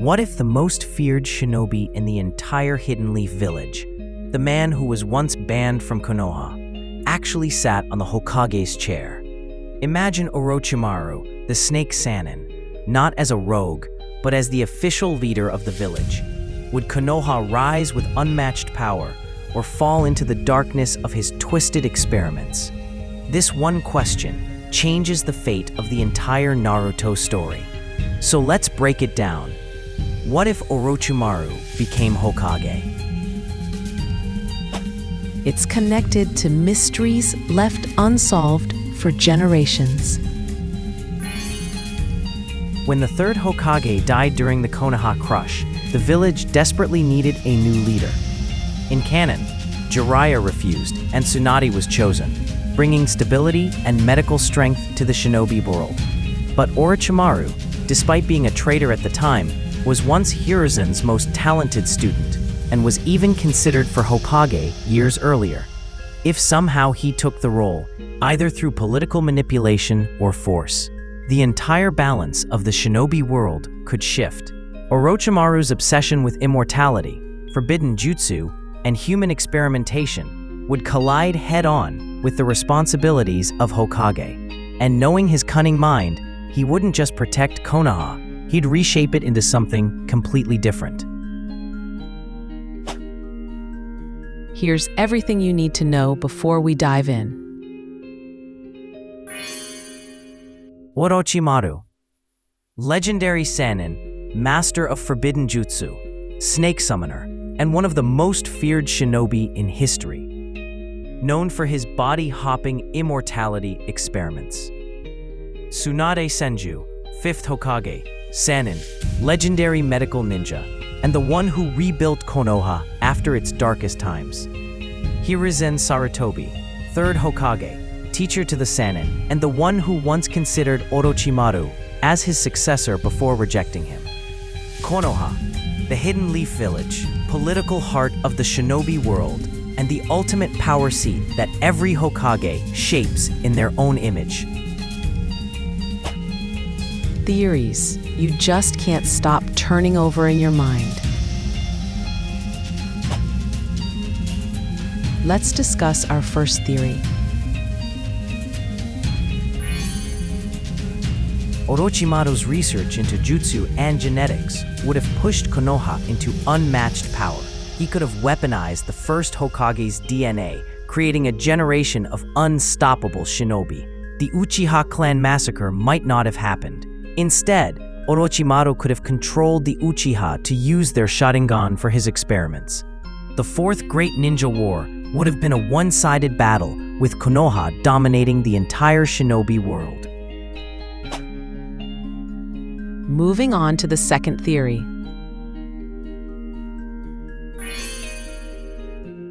What if the most feared shinobi in the entire Hidden Leaf village, the man who was once banned from Konoha, actually sat on the Hokage's chair? Imagine Orochimaru, the Snake Sannin, not as a rogue, but as the official leader of the village. Would Konoha rise with unmatched power, or fall into the darkness of his twisted experiments? This one question changes the fate of the entire Naruto story. So let's break it down. What if Orochimaru became Hokage? It's connected to mysteries left unsolved for generations. When the third Hokage died during the Konoha crush, the village desperately needed a new leader. In canon, Jiraiya refused and Tsunade was chosen, bringing stability and medical strength to the shinobi world. But Orochimaru, despite being a traitor at the time, was once Hiruzen's most talented student and was even considered for Hokage years earlier. If somehow he took the role, either through political manipulation or force, the entire balance of the shinobi world could shift. Orochimaru's obsession with immortality, forbidden jutsu, and human experimentation would collide head-on with the responsibilities of Hokage. And knowing his cunning mind, he wouldn't just protect Konoha, he'd reshape it into something completely different. Here's everything you need to know before we dive in. Orochimaru, legendary Sannin, master of forbidden jutsu, snake summoner, and one of the most feared shinobi in history. Known for his body-hopping immortality experiments. Tsunade Senju, 5th Hokage, Sannin, legendary medical ninja, and the one who rebuilt Konoha after its darkest times. Hiruzen Sarutobi, 3rd Hokage, teacher to the Sannin, and the one who once considered Orochimaru as his successor before rejecting him. Konoha, the Hidden Leaf village, political heart of the shinobi world, and the ultimate power seat that every Hokage shapes in their own image. Theories you just can't stop turning over in your mind. Let's discuss our first theory. Orochimaru's research into jutsu and genetics would have pushed Konoha into unmatched power. He could have weaponized the first Hokage's DNA, creating a generation of unstoppable shinobi. The Uchiha clan massacre might not have happened. Instead, Orochimaru could have controlled the Uchiha to use their Sharingan for his experiments. The Fourth Great Ninja War would have been a one-sided battle, with Konoha dominating the entire shinobi world. Moving on to the second theory.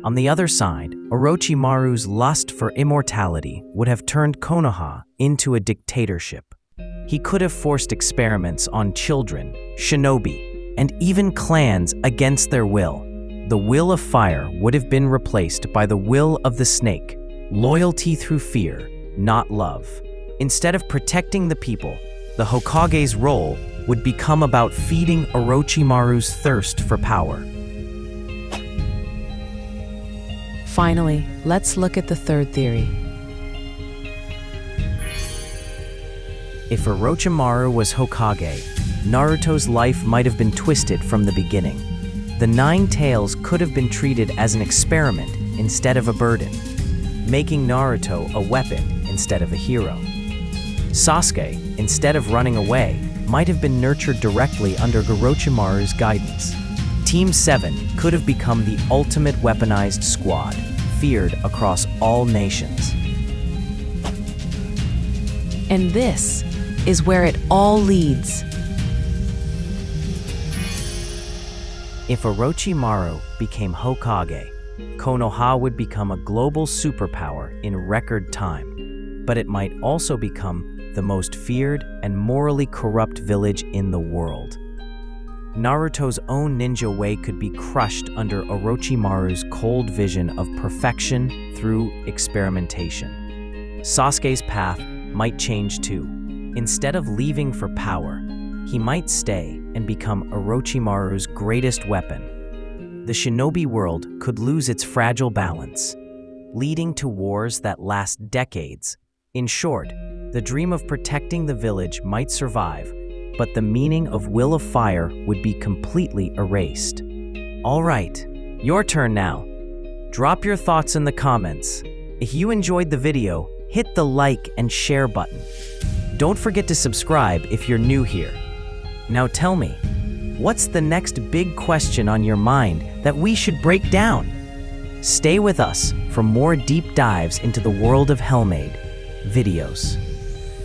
On the other side, Orochimaru's lust for immortality would have turned Konoha into a dictatorship. He could have forced experiments on children, shinobi, and even clans against their will. The will of fire would have been replaced by the will of the snake, loyalty through fear, not love. Instead of protecting the people, the Hokage's role would become about feeding Orochimaru's thirst for power. Finally, let's look at the third theory. If Orochimaru was Hokage, Naruto's life might have been twisted from the beginning. The Nine Tails could have been treated as an experiment instead of a burden, making Naruto a weapon instead of a hero. Sasuke, instead of running away, might have been nurtured directly under Orochimaru's guidance. Team 7 could have become the ultimate weaponized squad, feared across all nations. And this is where it all leads. If Orochimaru became Hokage, Konoha would become a global superpower in record time, but it might also become the most feared and morally corrupt village in the world. Naruto's own ninja way could be crushed under Orochimaru's cold vision of perfection through experimentation. Sasuke's path might change too. Instead of leaving for power, he might stay and become Orochimaru's greatest weapon. The shinobi world could lose its fragile balance, leading to wars that last decades. In short, the dream of protecting the village might survive, but the meaning of Will of Fire would be completely erased. All right, your turn now. Drop your thoughts in the comments. If you enjoyed the video, hit the like and share button. Don't forget to subscribe if you're new here. Now tell me, what's the next big question on your mind that we should break down? Stay with us for more deep dives into the world of Hellmaid videos.